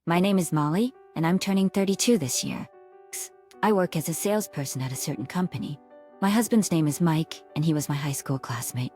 My name is Molly, and I'm turning 32 this year. I work as a salesperson at a certain company. My husband's name is Mike, and he was my high school classmate.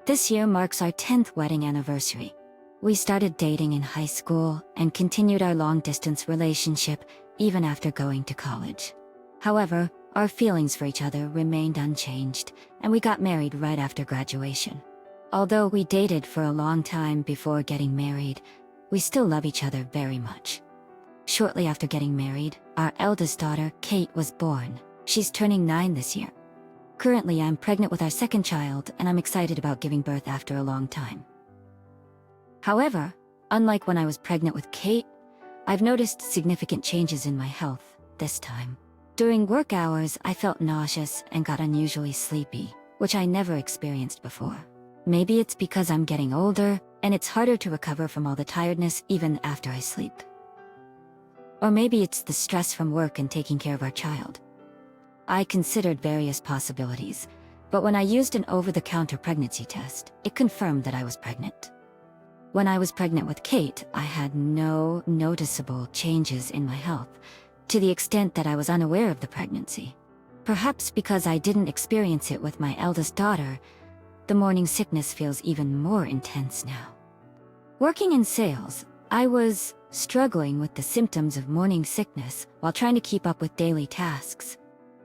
This year marks our 10th wedding anniversary. We started dating in high school and continued our long-distance relationship even after going to college. However, our feelings for each other remained unchanged, and we got married right after graduation. Although we dated for a long time before getting married, we still love each other very much. Shortly after getting married, our eldest daughter, Kate, was born. She's turning 9 this year. Currently, I'm pregnant with our second child, and I'm excited about giving birth after a long time. However, unlike when I was pregnant with Kate, I've noticed significant changes in my health this time. During work hours, I felt nauseous and got unusually sleepy, which I never experienced before. Maybe it's because I'm getting older, and it's harder to recover from all the tiredness even after I sleep. Or maybe it's the stress from work and taking care of our child. I considered various possibilities, but when I used an over-the-counter pregnancy test, it confirmed that I was pregnant. When I was pregnant with Kate, I had no noticeable changes in my health, to the extent that I was unaware of the pregnancy. Perhaps because I didn't experience it with my eldest daughter, the morning sickness feels even more intense now. Working in sales, I was struggling with the symptoms of morning sickness while trying to keep up with daily tasks.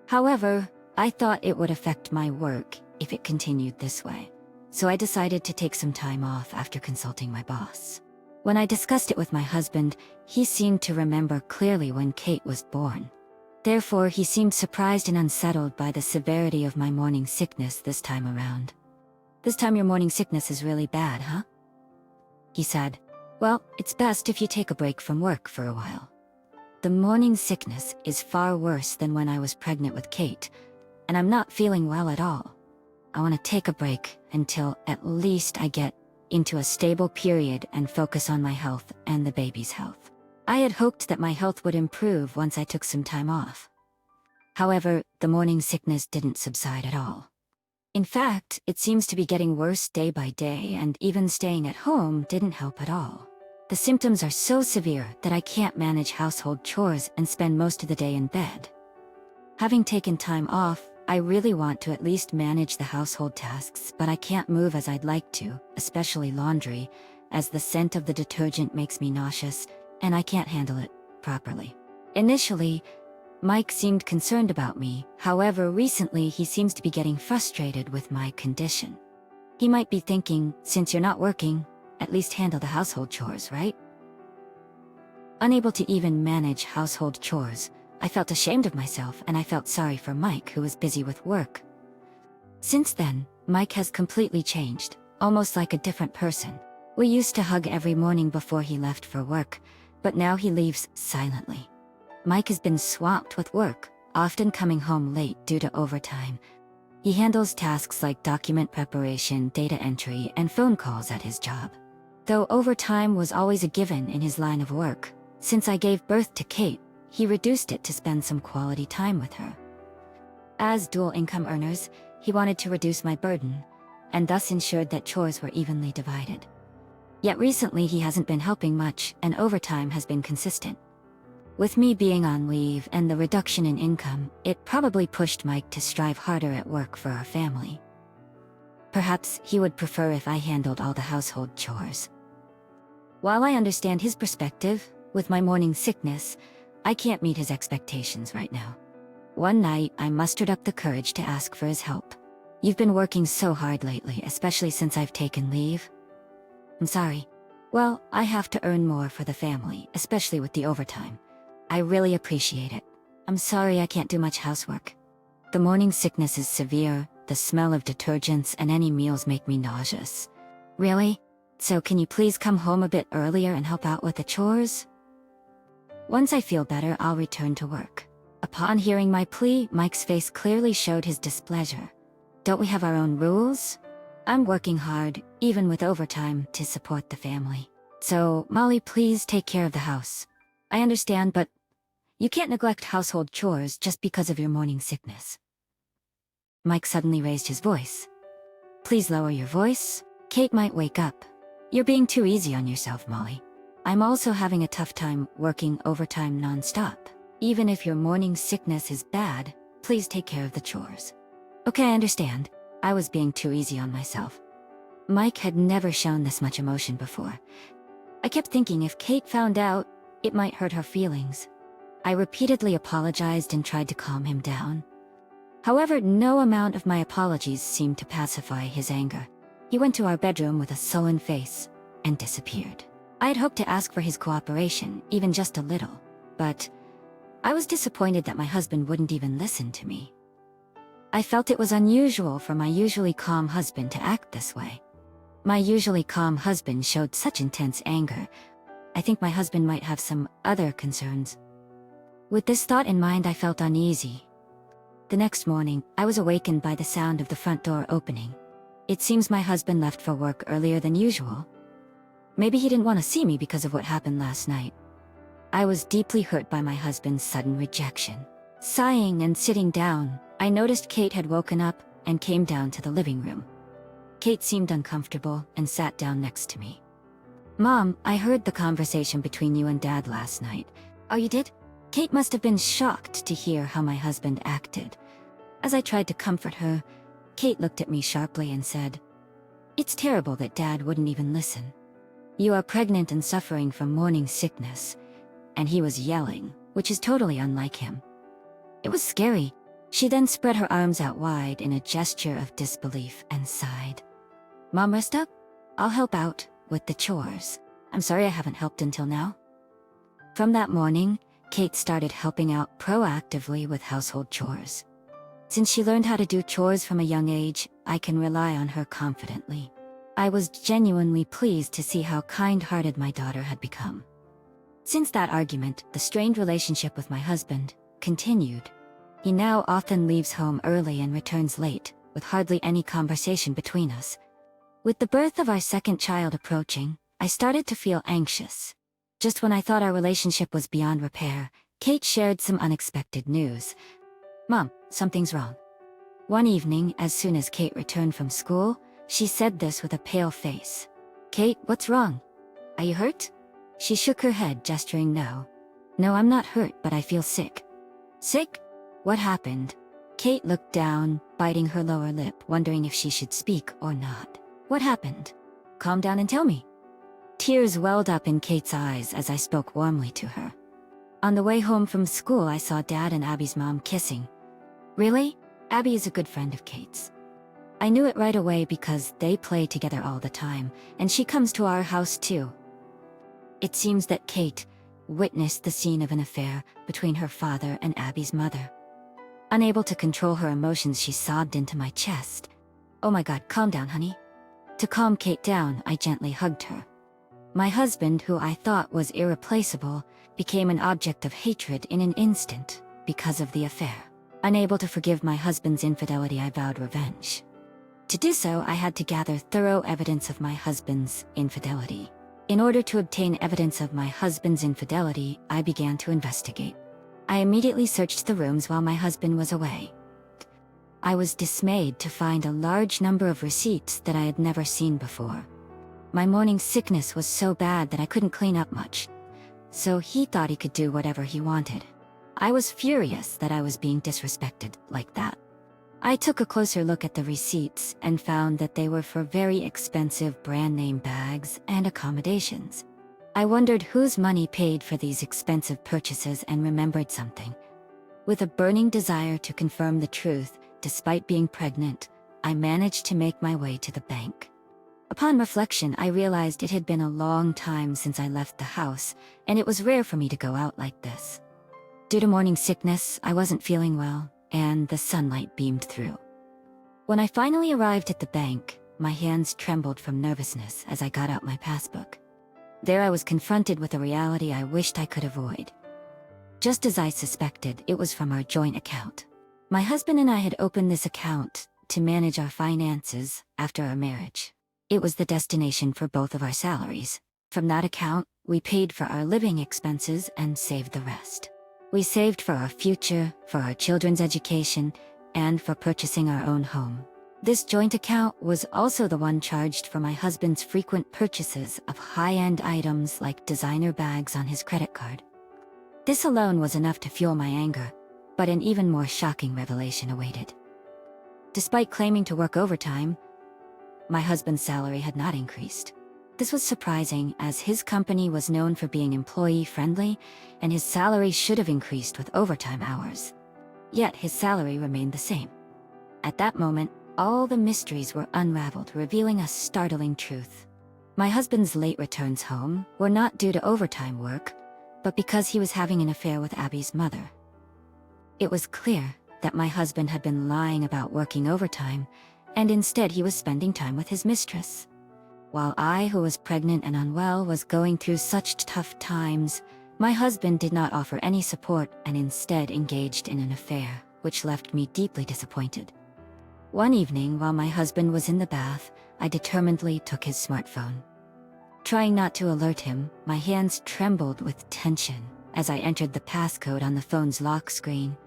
However, I thought it would affect my work if it continued this way, so I decided to take some time off after consulting my boss. When I discussed it with my husband, he seemed to remember clearly when Kate was born. Therefore, he seemed surprised and unsettled by the severity of my morning sickness this time around. "This time your morning sickness is really bad, huh?" he said. "Well, it's best if you take a break from work for a while. The morning sickness is far worse than when I was pregnant with Kate, and I'm not feeling well at all. I want to take a break until at least I get into a stable period and focus on my health and the baby's health." I had hoped that my health would improve once I took some time off. However, the morning sickness didn't subside at all. In fact, it seems to be getting worse day by day, and even staying at home didn't help at all. The symptoms are so severe that I can't manage household chores and spend most of the day in bed. Having taken time off, I really want to at least manage the household tasks, but I can't move as I'd like to, especially laundry, as the scent of the detergent makes me nauseous, and I can't handle it properly. Initially, Mike seemed concerned about me. However, recently he seems to be getting frustrated with my condition. He might be thinking, since you're not working, at least handle the household chores, right? Unable to even manage household chores, I felt ashamed of myself, and I felt sorry for Mike, who was busy with work. Since then, Mike has completely changed, almost like a different person. We used to hug every morning before he left for work, but now he leaves silently. Mike has been swamped with work, often coming home late due to overtime. He handles tasks like document preparation, data entry, and phone calls at his job. Though overtime was always a given in his line of work, since I gave birth to Kate, he reduced it to spend some quality time with her. As dual income earners, he wanted to reduce my burden, and thus ensured that chores were evenly divided. Yet recently he hasn't been helping much, and overtime has been consistent. With me being on leave and the reduction in income, it probably pushed Mike to strive harder at work for our family. Perhaps he would prefer if I handled all the household chores. While I understand his perspective, with my morning sickness, I can't meet his expectations right now. One night, I mustered up the courage to ask for his help. "You've been working so hard lately, especially since I've taken leave." "I'm sorry." "Well, I have to earn more for the family, especially with the overtime. I really appreciate it. I'm sorry I can't do much housework. The morning sickness is severe, the smell of detergents and any meals make me nauseous." "Really? So can you please come home a bit earlier and help out with the chores?" "Once I feel better, I'll return to work." Upon hearing my plea, Mike's face clearly showed his displeasure. "Don't we have our own rules? I'm working hard, even with overtime, to support the family. So, Molly, please take care of the house. I understand, but you can't neglect household chores just because of your morning sickness." Mike suddenly raised his voice. "Please lower your voice. Kate might wake up. You're being too easy on yourself, Molly. I'm also having a tough time working overtime nonstop. Even if your morning sickness is bad, please take care of the chores. Okay, I understand. I was being too easy on myself. Mike had never shown this much emotion before. I kept thinking if Kate found out, it might hurt her feelings. I repeatedly apologized and tried to calm him down. However, no amount of my apologies seemed to pacify his anger. He went to our bedroom with a sullen face and disappeared. I had hoped to ask for his cooperation, even just a little, but I was disappointed that my husband wouldn't even listen to me. I felt it was unusual for my usually calm husband to act this way. My usually calm husband showed such intense anger. I think my husband might have some other concerns. With this thought in mind, I felt uneasy. The next morning, I was awakened by the sound of the front door opening. It seems my husband left for work earlier than usual. Maybe he didn't want to see me because of what happened last night. I was deeply hurt by my husband's sudden rejection. Sighing and sitting down, I noticed Kate had woken up and came down to the living room. Kate seemed uncomfortable and sat down next to me. "Mom, I heard the conversation between you and Dad last night." "Oh, you did?" Kate must have been shocked to hear how my husband acted. As I tried to comfort her, Kate looked at me sharply and said, "It's terrible that Dad wouldn't even listen. You are pregnant and suffering from morning sickness." And he was yelling, which is totally unlike him. It was scary. She then spread her arms out wide in a gesture of disbelief and sighed. "Mom, rest up? I'll help out with the chores. I'm sorry I haven't helped until now." From that morning, Kate started helping out proactively with household chores. Since she learned how to do chores from a young age, I can rely on her confidently. I was genuinely pleased to see how kind-hearted my daughter had become. Since that argument, the strained relationship with my husband continued. He now often leaves home early and returns late, with hardly any conversation between us. With the birth of our second child approaching, I started to feel anxious. Just when I thought our relationship was beyond repair, Kate shared some unexpected news. "Mom, something's wrong." One evening, as soon as Kate returned from school, she said this with a pale face. "Kate, what's wrong? Are you hurt?" She shook her head, gesturing no. "No, I'm not hurt, but I feel sick." "Sick? What happened?" Kate looked down, biting her lower lip, wondering if she should speak or not. "What happened? Calm down and tell me." Tears welled up in Kate's eyes as I spoke warmly to her. "On the way home from school, I saw Dad and Abby's mom kissing." "Really?" Abby is a good friend of Kate's. I knew it right away because they play together all the time, and she comes to our house too. It seems that Kate witnessed the scene of an affair between her father and Abby's mother. Unable to control her emotions, she sobbed into my chest. "Oh my God, calm down, honey." To calm Kate down, I gently hugged her. My husband, who I thought was irreplaceable, became an object of hatred in an instant because of the affair. Unable to forgive my husband's infidelity, I vowed revenge. To do so, I had to gather thorough evidence of my husband's infidelity. In order to obtain evidence of my husband's infidelity, I began to investigate. I immediately searched the rooms while my husband was away. I was dismayed to find a large number of receipts that I had never seen before. My morning sickness was so bad that I couldn't clean up much, so he thought he could do whatever he wanted. I was furious that I was being disrespected like that. I took a closer look at the receipts and found that they were for very expensive brand-name bags and accommodations. I wondered whose money paid for these expensive purchases and remembered something. With a burning desire to confirm the truth, despite being pregnant, I managed to make my way to the bank. Upon reflection, I realized it had been a long time since I left the house, and it was rare for me to go out like this. Due to morning sickness, I wasn't feeling well, and the sunlight beamed through. When I finally arrived at the bank, my hands trembled from nervousness as I got out my passbook. There I was confronted with a reality I wished I could avoid. Just as I suspected, it was from our joint account. My husband and I had opened this account to manage our finances after our marriage. It was the destination for both of our salaries. From that account, we paid for our living expenses and saved the rest. We saved for our future, for our children's education, and for purchasing our own home. This joint account was also the one charged for my husband's frequent purchases of high-end items like designer bags on his credit card. This alone was enough to fuel my anger, but an even more shocking revelation awaited. Despite claiming to work overtime, my husband's salary had not increased. This was surprising, as his company was known for being employee-friendly, and his salary should have increased with overtime hours. Yet his salary remained the same. At that moment, all the mysteries were unraveled, revealing a startling truth. My husband's late returns home were not due to overtime work, but because he was having an affair with Abby's mother. It was clear that my husband had been lying about working overtime, and instead he was spending time with his mistress. While I, who was pregnant and unwell, was going through such tough times, my husband did not offer any support and instead engaged in an affair, which left me deeply disappointed. One evening, while my husband was in the bath, I determinedly took his smartphone. Trying not to alert him, my hands trembled with tension as I entered the passcode on the phone's lock screen.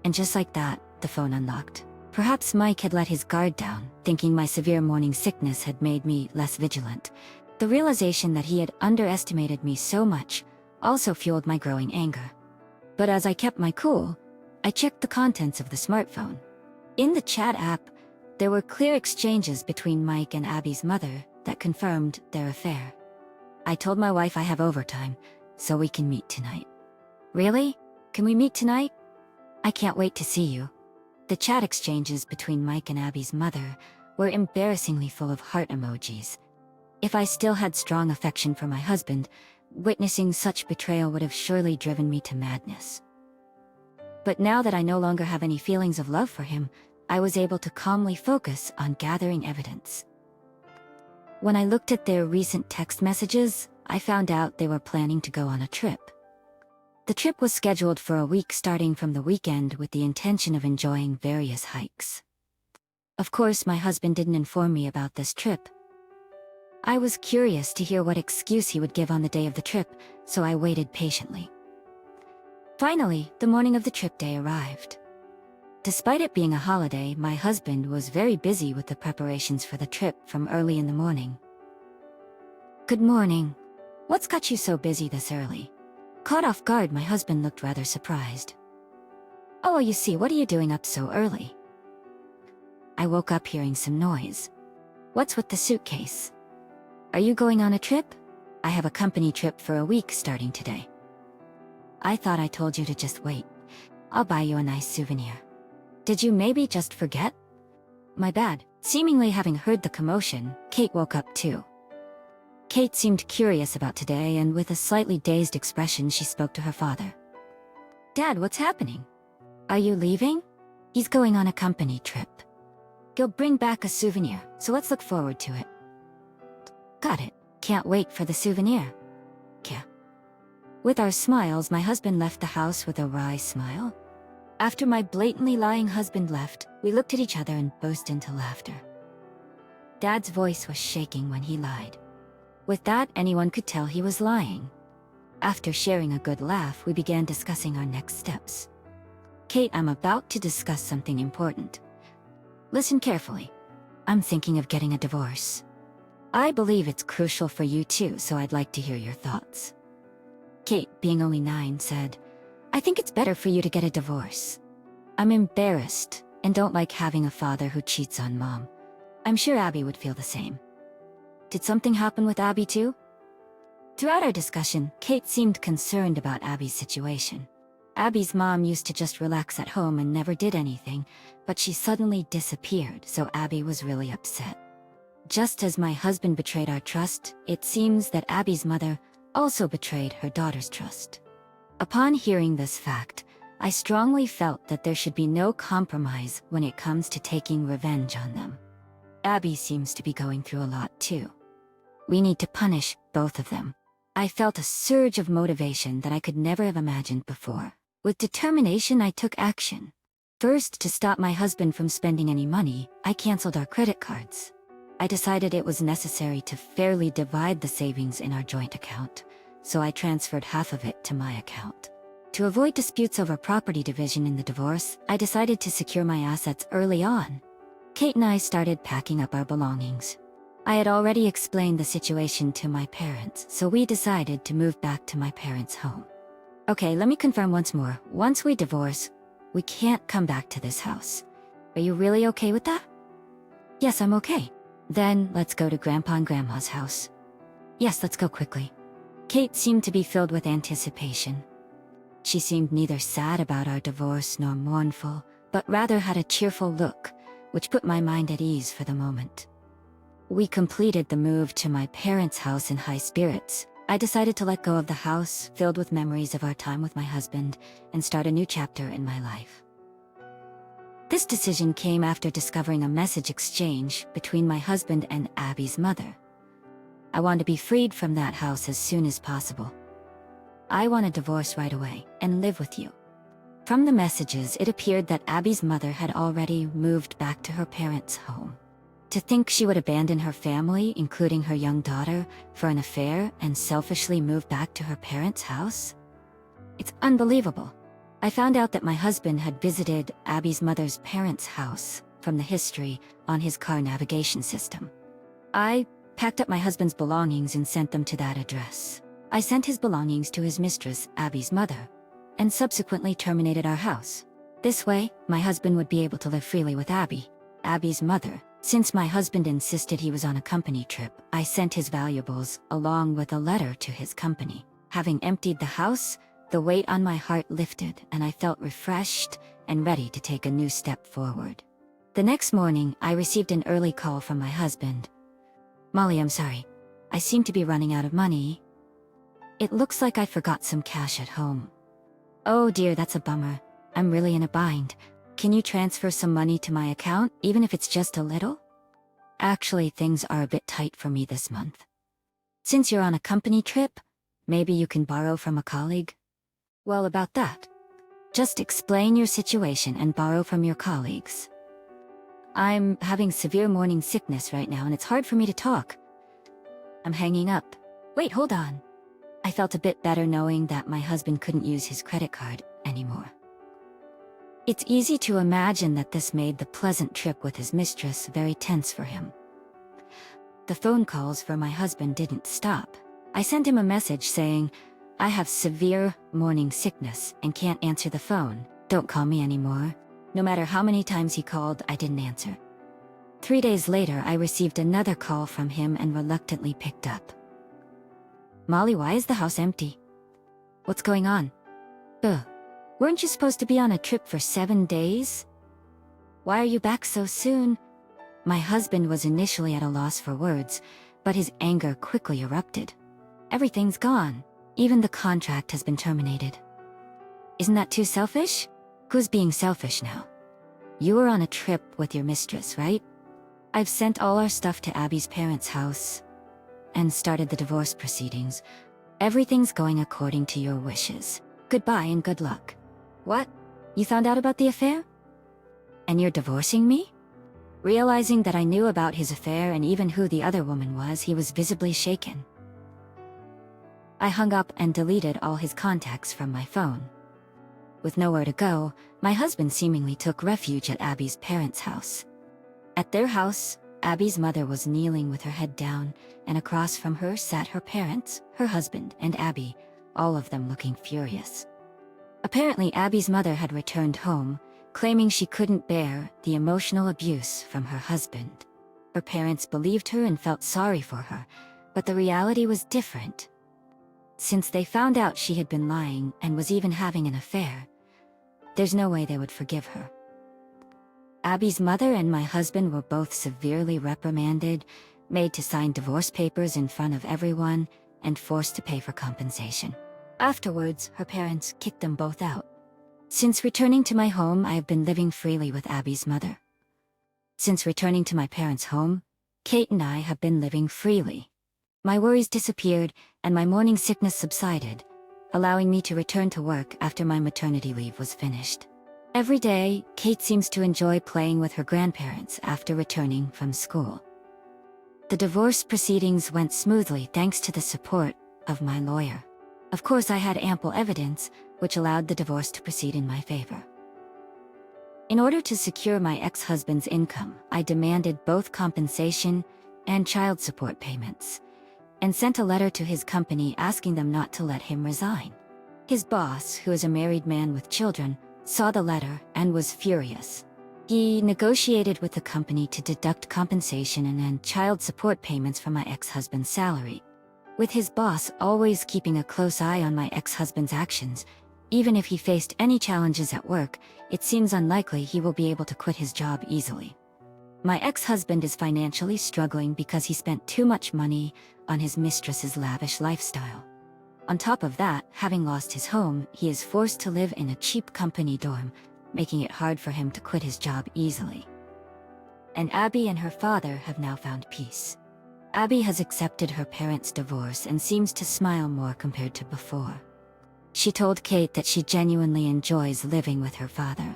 And just like that, the phone unlocked. Perhaps Mike had let his guard down, thinking my severe morning sickness had made me less vigilant. The realization that he had underestimated me so much also fueled my growing anger. But as I kept my cool, I checked the contents of the smartphone. In the chat app, there were clear exchanges between Mike and Abby's mother that confirmed their affair. I told my wife I have overtime, so we can meet tonight. Really? Can we meet tonight? I can't wait to see you. The chat exchanges between Mike and Abby's mother were embarrassingly full of heart emojis. If I still had strong affection for my husband, witnessing such betrayal would have surely driven me to madness. But now that I no longer have any feelings of love for him, I was able to calmly focus on gathering evidence. When I looked at their recent text messages, I found out they were planning to go on a trip. The trip was scheduled for a week starting from the weekend with the intention of enjoying various hikes. Of course, my husband didn't inform me about this trip. I was curious to hear what excuse he would give on the day of the trip, so I waited patiently. Finally, the morning of the trip day arrived. Despite it being a holiday, my husband was very busy with the preparations for the trip from early in the morning. Good morning. What's got you so busy this early? Caught off guard, my husband looked rather surprised. Oh, you see, what are you doing up so early? I woke up hearing some noise. What's with the suitcase? Are you going on a trip? I have a company trip for a week starting today. I thought I told you to just wait. I'll buy you a nice souvenir. Did you maybe just forget? My bad. Seemingly having heard the commotion, Kate woke up too. Kate seemed curious about today, and with a slightly dazed expression she spoke to her father. Dad, what's happening? Are you leaving? He's going on a company trip. He'll bring back a souvenir, so let's look forward to it. Got it. Can't wait for the souvenir. Yeah. With our smiles, my husband left the house with a wry smile. After my blatantly lying husband left, we looked at each other and burst into laughter. Dad's voice was shaking when he lied. With that, anyone could tell he was lying. After sharing a good laugh, we began discussing our next steps. Kate, I'm about to discuss something important. Listen carefully. I'm thinking of getting a divorce. I believe it's crucial for you too, so I'd like to hear your thoughts. Kate, being only 9, said, I think it's better for you to get a divorce. I'm embarrassed and don't like having a father who cheats on Mom. I'm sure Abby would feel the same. Did something happen with Abby too? Throughout our discussion, Kate seemed concerned about Abby's situation. Abby's mom used to just relax at home and never did anything, but she suddenly disappeared, so Abby was really upset. Just as my husband betrayed our trust, it seems that Abby's mother also betrayed her daughter's trust. Upon hearing this fact, I strongly felt that there should be no compromise when it comes to taking revenge on them. Abby seems to be going through a lot too. We need to punish both of them. I felt a surge of motivation that I could never have imagined before. With determination, I took action. First, to stop my husband from spending any money, I canceled our credit cards. I decided it was necessary to fairly divide the savings in our joint account, so I transferred half of it to my account. To avoid disputes over property division in the divorce, I decided to secure my assets early on. Kate and I started packing up our belongings. I had already explained the situation to my parents, so we decided to move back to my parents' home. Okay, let me confirm once more. Once we divorce, we can't come back to this house. Are you really okay with that? Yes, I'm okay. Then, let's go to Grandpa and Grandma's house. Yes, let's go quickly. Kate seemed to be filled with anticipation. She seemed neither sad about our divorce nor mournful, but rather had a cheerful look, which put my mind at ease for the moment. We completed the move to my parents' house in high spirits. I decided to let go of the house, filled with memories of our time with my husband, and start a new chapter in my life. This decision came after discovering a message exchange between my husband and Abby's mother. I want to be freed from that house as soon as possible. I want a divorce right away and live with you. From the messages, it appeared that Abby's mother had already moved back to her parents' home. To think she would abandon her family, including her young daughter, for an affair and selfishly move back to her parents' house? It's unbelievable. I found out that my husband had visited Abby's mother's parents' house from the history on his car navigation system. I packed up my husband's belongings and sent them to that address. I sent his belongings to his mistress, Abby's mother, and subsequently terminated our house. This way, my husband would be able to live freely with Abby, Abby's mother. Since my husband insisted he was on a company trip, I sent his valuables along with a letter to his company. Having emptied the house, the weight on my heart lifted and I felt refreshed and ready to take a new step forward. The next morning, I received an early call from my husband. Molly, I'm sorry. I seem to be running out of money. It looks like I forgot some cash at home. Oh dear, that's a bummer. I'm really in a bind. Can you transfer some money to my account, even if it's just a little? Actually, things are a bit tight for me this month. Since you're on a company trip, maybe you can borrow from a colleague? Well, about that. Just explain your situation and borrow from your colleagues. I'm having severe morning sickness right now and it's hard for me to talk. I'm hanging up. Wait, hold on. I felt a bit better knowing that my husband couldn't use his credit card anymore. It's easy to imagine that this made the pleasant trip with his mistress very tense for him. The phone calls for my husband didn't stop. I sent him a message saying, I have severe morning sickness and can't answer the phone. Don't call me anymore. No matter how many times he called, I didn't answer. 3 days later, I received another call from him and reluctantly picked up. Molly, why is the house empty? What's going on? Weren't you supposed to be on a trip for 7 days? Why are you back so soon? My husband was initially at a loss for words, but his anger quickly erupted. Everything's gone. Even the contract has been terminated. Isn't that too selfish? Who's being selfish now? You were on a trip with your mistress, right? I've sent all our stuff to Abby's parents' house and started the divorce proceedings. Everything's going according to your wishes. Goodbye and good luck. What? You found out about the affair? And you're divorcing me? Realizing that I knew about his affair and even who the other woman was, he was visibly shaken. I hung up and deleted all his contacts from my phone. With nowhere to go, my husband seemingly took refuge at Abby's parents' house. At their house, Abby's mother was kneeling with her head down, and across from her sat her parents, her husband, and Abby, all of them looking furious. Apparently, Abby's mother had returned home, claiming she couldn't bear the emotional abuse from her husband. Her parents believed her and felt sorry for her, but the reality was different. Since they found out she had been lying and was even having an affair, there's no way they would forgive her. Abby's mother and my husband were both severely reprimanded, made to sign divorce papers in front of everyone, and forced to pay for compensation. Afterwards, her parents kicked them both out. Since returning to my home, I have been living freely with Abby's mother. Since returning to my parents' home, Kate and I have been living freely. My worries disappeared, and my morning sickness subsided, allowing me to return to work after my maternity leave was finished. Every day, Kate seems to enjoy playing with her grandparents after returning from school. The divorce proceedings went smoothly thanks to the support of my lawyer. Of course, I had ample evidence, which allowed the divorce to proceed in my favor. In order to secure my ex-husband's income, I demanded both compensation and child support payments, and sent a letter to his company asking them not to let him resign. His boss, who is a married man with children, saw the letter and was furious. He negotiated with the company to deduct compensation and child support payments from my ex-husband's salary. With his boss always keeping a close eye on my ex-husband's actions, even if he faced any challenges at work, it seems unlikely he will be able to quit his job easily. My ex-husband is financially struggling because he spent too much money on his mistress's lavish lifestyle. On top of that, having lost his home, he is forced to live in a cheap company dorm, making it hard for him to quit his job easily. And Abby and her father have now found peace. Abby has accepted her parents' divorce and seems to smile more compared to before. She told Kate that she genuinely enjoys living with her father.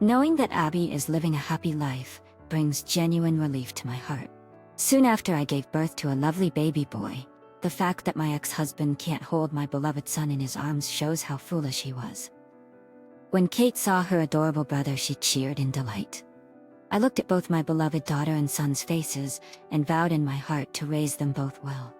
Knowing that Abby is living a happy life brings genuine relief to my heart. Soon after I gave birth to a lovely baby boy, the fact that my ex-husband can't hold my beloved son in his arms shows how foolish he was. When Kate saw her adorable brother, she cheered in delight. I looked at both my beloved daughter and son's faces and vowed in my heart to raise them both well.